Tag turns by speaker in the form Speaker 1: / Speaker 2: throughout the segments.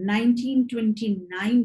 Speaker 1: 1929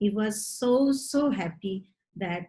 Speaker 1: he was so happy that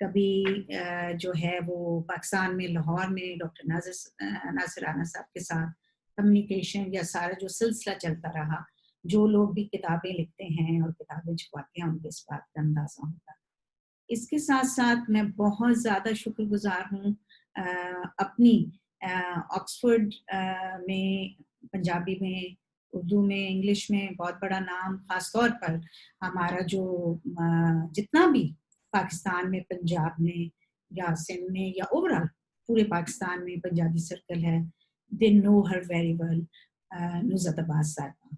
Speaker 1: کبھی جو ہے وہ پاکستان میں لاہور میں ڈاکٹر ناصر رانا صاحب کے ساتھ کمیونیکیشن یا سارا جو سلسلہ چلتا رہا، جو لوگ بھی کتابیں لکھتے ہیں اور کتابیں چھپاتے ہیں ان کے اس بات کا اندازہ ہوتا ہے۔ اس کے ساتھ ساتھ میں بہت زیادہ شکر گزار ہوں اپنی آکسفورڈ میں پنجابی میں، اردو میں، انگلش میں بہت بڑا نام، خاص طور پر ہمارا جو جتنا بھی پاکستان میں، پنجاب میں یا سندھ میں یا اوورآل پورے پاکستان میں پنجابی سرکل ہے، دے نو ہر ویری ویل، نصرت عباس صاحبہ،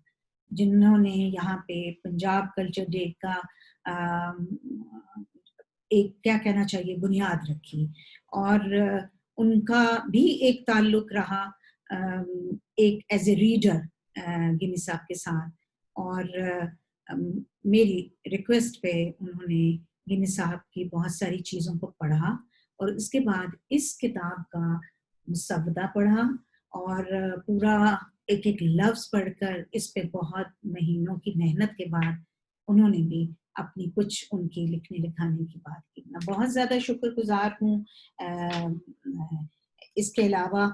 Speaker 1: جنہوں نے یہاں پہ پنجاب کلچر ڈے کا ایک کیا کہنا چاہیے بنیاد رکھی، اور ان کا بھی ایک تعلق رہا ایک ایز اے ریڈر گمی صاحب کے ساتھ، اور میری ریکویسٹ پہ انہوں نے گمی صاحب کی بہت ساری چیزوں کو پڑھا، اور اس کے بعد اس کتاب کا مسودہ پڑھا، اور پورا ایک ایک لفظ پڑھ کر اس پہ بہت مہینوں کی محنت کے بعد انہوں نے بھی اپنی کچھ ان کی لکھنے لکھانے کی بات کی۔ میں بہت زیادہ شکر گزار ہوں۔ اس کے علاوہ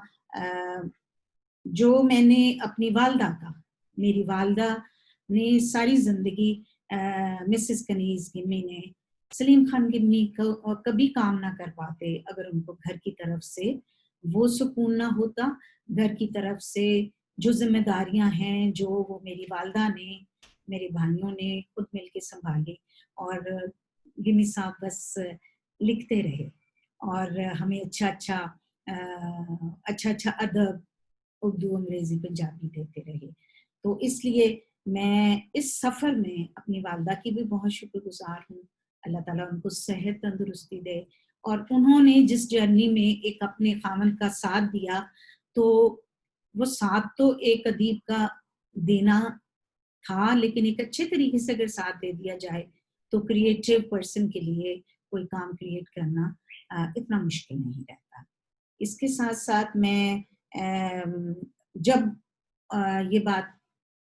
Speaker 1: جو میں نے اپنی والدہ کا، میری والدہ نے ساری زندگی مسز کنیز گمی نے سلیم خان گمی کو کبھی کام نہ کر پاتے اگر ان کو گھر کی طرف سے وہ سکون نہ ہوتا، گھر کی طرف سے جو ذمہ داریاں ہیں جو وہ میری والدہ نے، میرے بھائیوں نے خود مل کے سنبھالی، اور گمی صاحب بس لکھتے رہے اور ہمیں اچھا اچھا ادب اردو، انگریزی، پنجابی دیتے رہے۔ تو اس لیے میں اس سفر میں اپنی والدہ کی بھی بہت شکر گزار ہوں، اللہ تعالیٰ ان کو صحت تندرستی دے، اور انہوں نے جس جرنی میں ایک اپنے خاوند کا ساتھ دیا، تو وہ ساتھ تو ایک ادیب کا دینا تھا، لیکن ایک اچھے طریقے سے اگر ساتھ دے دیا جائے تو کریٹیو پرسن کے لیے کوئی کام کریٹ کرنا اتنا مشکل نہیں رہتا۔ اس کے ساتھ ساتھ میں جب یہ بات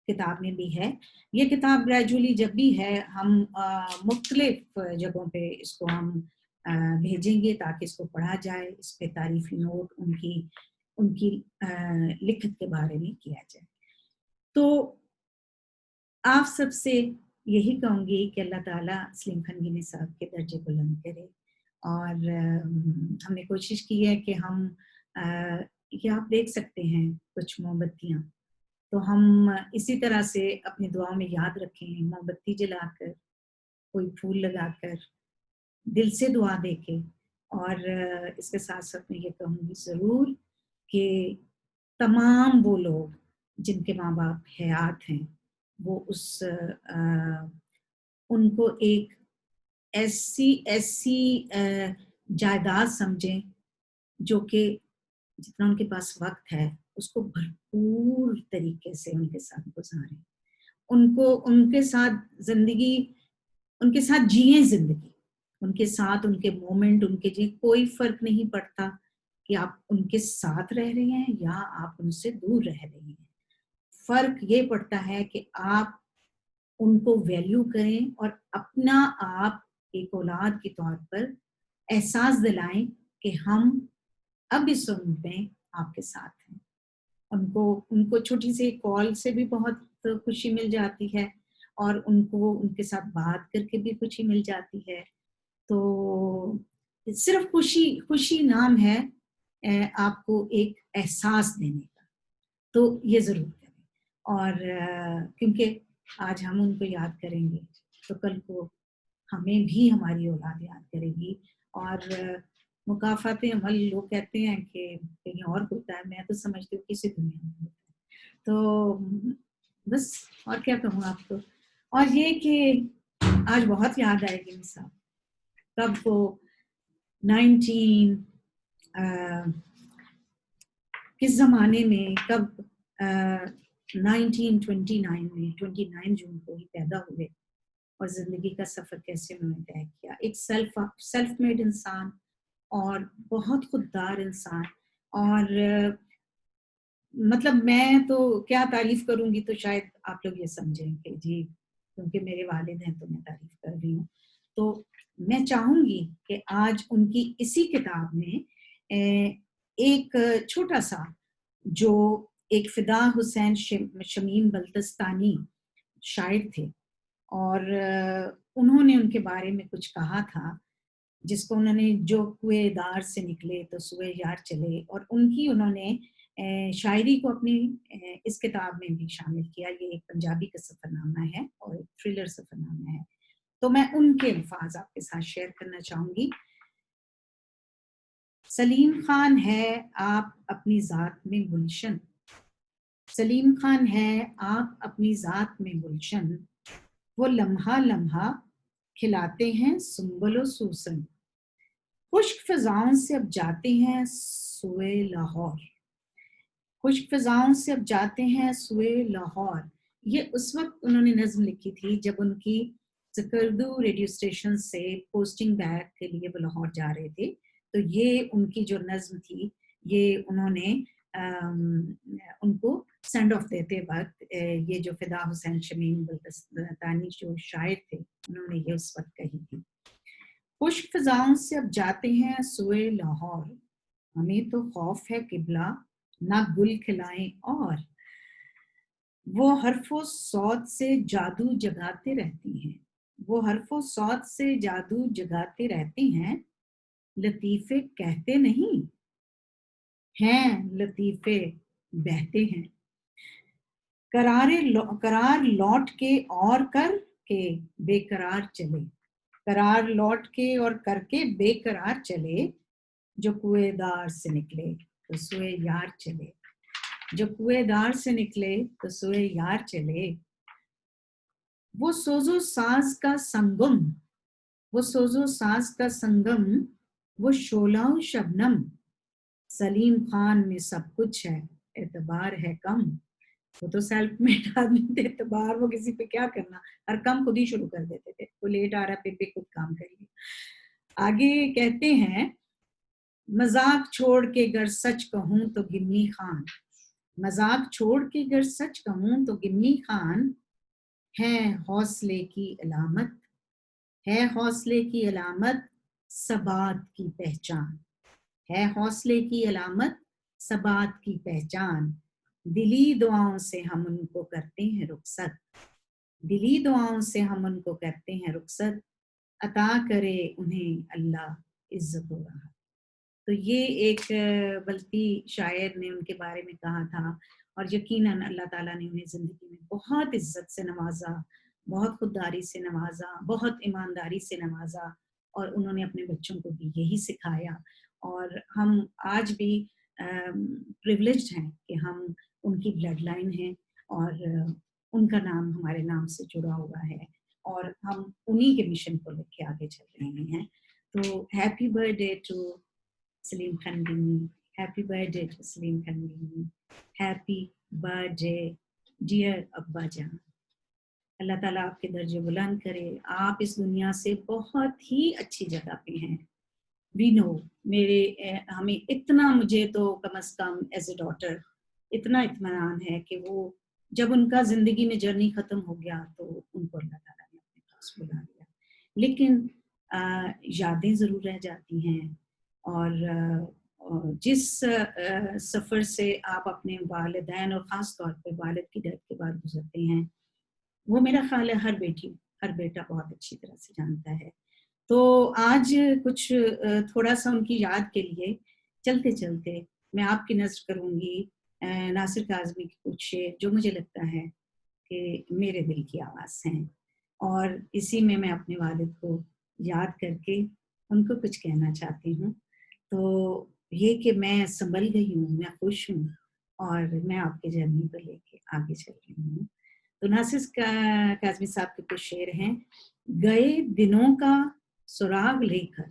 Speaker 1: کتاب میں بھی ہے، یہ کتاب گریجولی جب بھی ہے ہم مختلف جگہوں پہ اس کو ہم بھیجیں گے تاکہ اس کو پڑھا جائے، اس پہ تعریفی نوٹ ان کی لکھت کے بارے میں کیا جائے۔ تو آپ سب سے یہی کہوں گی کہ اللہ تعالیٰ سلیم خان گمی صاحب کے درجے بلند کرے، اور ہم نے کوشش کی ہے کہ ہم یہ آپ دیکھ سکتے ہیں کچھ موم بتیاں، تو ہم اسی طرح سے اپنی دعاؤں میں یاد رکھیں، موم بتی جلا کر، کوئی پھول لگا کر، دل سے دعا دے کے، اور اس کے ساتھ ساتھ میں یہ کہوں گی ضرور کہ تمام وہ لوگ جن کے ماں باپ حیات ہیں وہ ان کو ایک ایسی جائیداد سمجھیں جو کہ جتنا ان کے پاس وقت ہے اس کو بھرپور طریقے سے ان کے ساتھ گزاریں، ان کے ساتھ زندگی، ان کے ساتھ جئیں زندگی، ان کے ساتھ ان کے مومنٹ، ان کے جی کوئی فرق نہیں پڑتا کہ آپ ان کے ساتھ رہ رہے ہیں یا آپ ان سے دور رہ رہے ہیں، فرق یہ پڑتا ہے کہ آپ ان کو ویلیو کریں اور اپنا آپ ایک اولاد کے طور پر احساس دلائیں کہ ہم اب اس عمر میں آپ کے ساتھ ہیں۔ ان کو چھوٹی سی کال سے بھی بہت خوشی مل جاتی ہے، اور ان کو ان کے ساتھ بات کر کے بھی خوشی مل جاتی ہے، تو صرف خوشی نام ہے آپ کو ایک احساس دینے کا، تو یہ ضرور کریں، اور کیونکہ آج ہم ان کو یاد کریں گے تو کل کو ہمیں بھی ہماری اولاد یاد کرے گی، اور مکافات عمل لوگ کہتے ہیں کہ کہیں اور ہوتا ہے، میں تو سمجھتی ہوں کسی دنیا میں ہوتا ہے، تو بس اور کیا کہوں آپ کو، اور یہ کہ آج بہت یاد آئے گی صاحب، کب وہ 19 کس زمانے میں، کب 1929 میں 29 جون کو ہی پیدا ہوئے، اور زندگی کا سفر کیسے انہوں نے طے کیا، ایک سیلف میڈ انسان اور بہت خوددار انسان، اور مطلب میں تو کیا تعریف کروں گی، تو شاید آپ لوگ یہ سمجھیں کہ جی کیونکہ میرے والد ہیں تو میں تعریف کر رہی ہوں، تو میں چاہوں گی کہ آج ان کی اسی کتاب میں ایک چھوٹا سا جو ایک فدا حسین شمیم بلتستانی شاعر تھے، اور انہوں نے ان کے بارے میں کچھ کہا تھا، جس کو انہوں نے جو کوئے دار سے نکلے تو سوئے یار چلے، اور ان کی انہوں نے شاعری کو اپنی اس کتاب میں بھی شامل کیا۔ یہ ایک پنجابی کا سفر نامہ ہے اور ایک تھرلر سفر نامہ ہے، تو میں ان کے الفاظ آپ کے ساتھ شیئر کرنا چاہوں گی۔ سلیم خان ہے آپ اپنی ذات میں گلشن، سلیم خان ہے آپ اپنی ذات میں گلشن، وہ لمحہ لمحہ کھلاتے ہیں سنبل و سوسن، خشک فضاؤں سے اب جاتے ہیں سوئے لاہور، خشک فضاؤں سے اب جاتے ہیں سوئے لاہور۔ یہ اس وقت انہوں نے نظم لکھی تھی جب ان کی زکردو ریڈیو اسٹیشن سے پوسٹنگ بیک کے لیے وہ لاہور جا رہے تھے، تو یہ ان کی جو نظم تھی یہ انہوں نے ان کو سینڈ آف دیتے وقت یہ جو فدا حسین شمیم بلتستانی جو شاعر تھے انہوں نے یہ اس وقت کہی تھی۔ خشک فضاؤں سے اب جاتے ہیں سوئے لاہور، ہمیں تو خوف ہے قبلہ نہ گل کھلائیں اور، وہ حرف و صوت سے جادو جگاتے رہتی ہیں، وہ حرف و صوت سے جادو جگاتے رہتی ہیں، لطیفے کہتے نہیں ہیں لطیفے بہتے ہیں، قرار لوٹ کے اور کر کے بے قرار چلے، قرار لوٹ کے اور کر کے بے قرار چلے، جو کوئے دار سے نکلے تو سوئے یار چلے، جو کوئے دار سے نکلے تو سوئے یار چلے، وہ سوز و ساز کا سنگم، وہ سوز و ساز کا سنگم، وہ شعلہ و شبنم، سلیم خان میں سب کچھ ہے اعتبار ہے کم، وہ تو سیلف میڈ آدمی تھے، اعتبار وہ کسی پہ کیا کرنا، ہر کام خود ہی شروع کر دیتے تھے، وہ لیٹ آ رہا پھر بھی خود کام کریے۔ آگے کہتے ہیں مذاق چھوڑ کے گر سچ کہوں تو گنی خان، مذاق چھوڑ کے گر سچ کہوں تو گنی خان، ہے حوصلے کی علامت، ہے حوصلے کی علامت ثبات کی پہچان، ہے حوصلے کی علامت ثبات کی پہچان، دلی دعاؤں سے ہم ان کو کرتے ہیں رخصت، دلی دعاؤں سے ہم ان کو کرتے ہیں رخصت، عطا کرے انہیں اللہ عزت و راحت۔ تو یہ ایک بلتی شاعر نے ان کے بارے میں کہا تھا، اور یقیناً اللہ تعالیٰ نے انہیں زندگی میں بہت عزت سے نوازا، بہت خودداری سے نوازا، بہت ایمانداری سے نوازا، اور انہوں نے اپنے بچوں کو بھی یہی سکھایا، اور ہم آج بھی پریولیجڈ ہیں کہ ہم ان کی بلڈ لائن ہیں، اور ان کا نام ہمارے نام سے جڑا ہوا ہے، اور ہم انہی کے مشن کو لے کے آگے چل رہے ہیں۔ تو happy birth day to Salim Khan گنی، happy birth day to Salim Khan گنی، ہیپی برتھ ڈے ڈیئر ابا جان۔ اللہ تعالیٰ آپ کے درجے بلند کرے، آپ اس دنیا سے بہت ہی اچھی جگہ پہ ہیں، وی نو، ہمیں اتنا، مجھے تو کم از کم ایز اے ڈاٹر اتنا اطمینان ہے کہ وہ جب ان کا زندگی میں جرنی ختم ہو گیا تو ان کو اللہ تعالیٰ نے اپنے پاس بلا لیا، لیکن یادیں ضرور رہ جاتی ہیں، اور جس سفر سے آپ اپنے والدین اور خاص طور پہ والد کی ڈیتھ کے بعد گزرتے ہیں، وہ میرا خیال ہے ہر بیٹا بہت اچھی طرح سے جانتا ہے۔ تو آج کچھ تھوڑا سا ان کی یاد کے لیے چلتے چلتے میں آپ کی نظر کروں گی ناصر کاظمی کے کچھ شعر جو مجھے لگتا ہے کہ میرے دل کی آواز ہیں، اور اسی میں اپنے والد کو یاد کر کے ان کو کچھ کہنا چاہتی ہوں۔ تو یہ کہ میں سنبھل گئی ہوں، میں خوش ہوں، اور میں آپ کے جرنی کو لے کے آگے چل رہی ہوں۔ تو ناصر کاظمی صاحب کے کچھ شعر ہیں۔ گئے دنوں کا سراغ لے کر،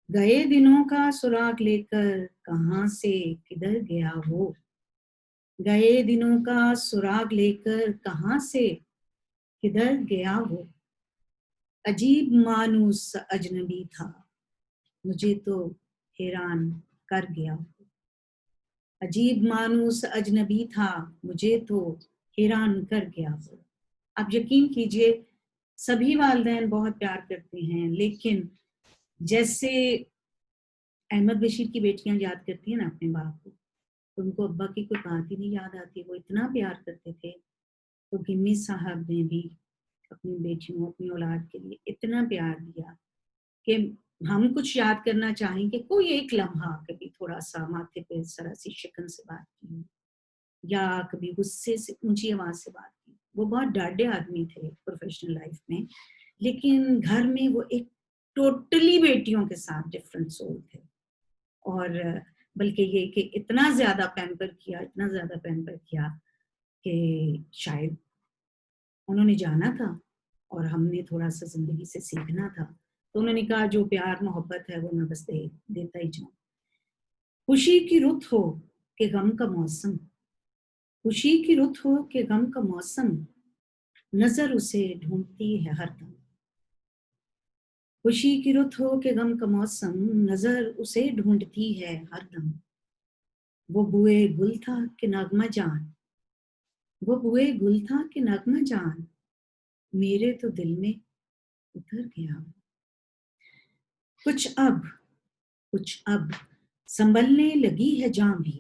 Speaker 1: گئے دنوں کا سراغ لے کر کہاں سے کدھر گیا وہ، گئے دنوں کا سراغ لے کر کہاں سے کدھر گیا وہ، عجیب مانوس اجنبی تھا مجھے تو حیران کر گیا وہ، عجیب مانوس اجنبی تھا مجھے تو حیران کر گیا وہ۔ آپ یقین کیجئے سبھی والدین بہت پیار کرتے ہیں، لیکن جیسے احمد بشیر کی بیٹیاں یاد کرتی ہیں نا اپنے باپ کو، تو ان کو ابا کی کوئی بات ہی نہیں یاد آتی، وہ اتنا پیار کرتے تھے. تو گمی صاحب نے بھی اپنی بیٹیوں اپنی اولاد کے لیے اتنا پیار دیا کہ ہم کچھ یاد کرنا چاہیں کہ کوئی ایک لمحہ کبھی تھوڑا سا ماتھے پہ ذرا سی شکن سے بات کی، یا کبھی غصے سے اونچی آواز سے بات کی. وہ بہت ڈاڈے آدمی تھے پروفیشنل لائف میں، لیکن گھر میں وہ ایک ٹوٹلی بیٹیوں کے ساتھ ڈفرنٹ سول تھے. اور بلکہ یہ کہ اتنا زیادہ پیمپر کیا کہ شاید انہوں نے جانا تھا اور ہم نے تھوڑا سا زندگی سے سیکھنا تھا، تو انہوں نے کہا جو پیار محبت ہے وہ میں بس دیتا ہی جاؤں. خوشی کی رت ہو کہ غم کا موسم، خوشی کی رت ہو کہ غم کا موسم، نظر اسے ڈھونڈتی ہے ہر دم. خوشی کی رت ہو کہ غم کا موسم، نظر اسے ڈھونڈتی ہے ہر دم. وہ بوئے گل تھا کہ نغمہ جان، وہ بوئے گل تھا کہ نغمہ جان، میرے تو دل میں اتر گیا. کچھ اب سنبھلنے لگی ہے جاں بھی،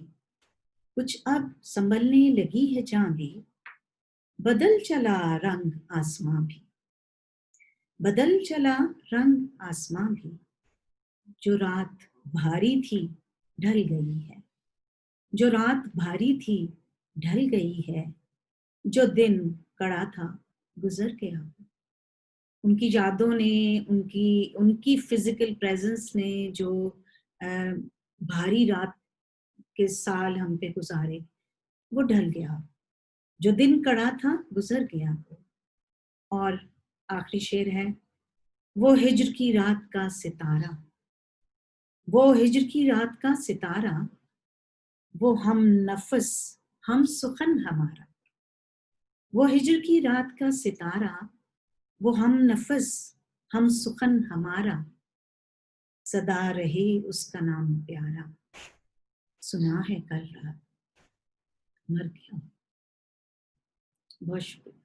Speaker 1: کچھ اب سنبھلنے لگی ہے جاں بھی، بدل چلا رنگ آسماں بھی، بدل چلا رنگ آسماں بھی. جو رات بھاری تھی ڈھل گئی ہے، جو رات بھاری تھی ڈھل گئی ہے، جو دن کڑا تھا گزر گیا. ان کی یادوں نے، ان کی فزیکل پریزنس نے جو بھاری رات کے سال ہم پہ گزارے وہ ڈھل گیا. جو دن کڑا تھا گزر گیا. اور آخری شعر ہے، وہ ہجر کی رات کا ستارہ، وہ ہجر کی رات کا ستارہ، وہ ہم نفس ہم سخن ہمارا. وہ ہجر کی رات کا ستارہ، وہ ہم نفس ہم سخن ہمارا، صدا رہے اس کا نام پیارا، سنا ہے کل رات مر گیا. بہت شکریہ.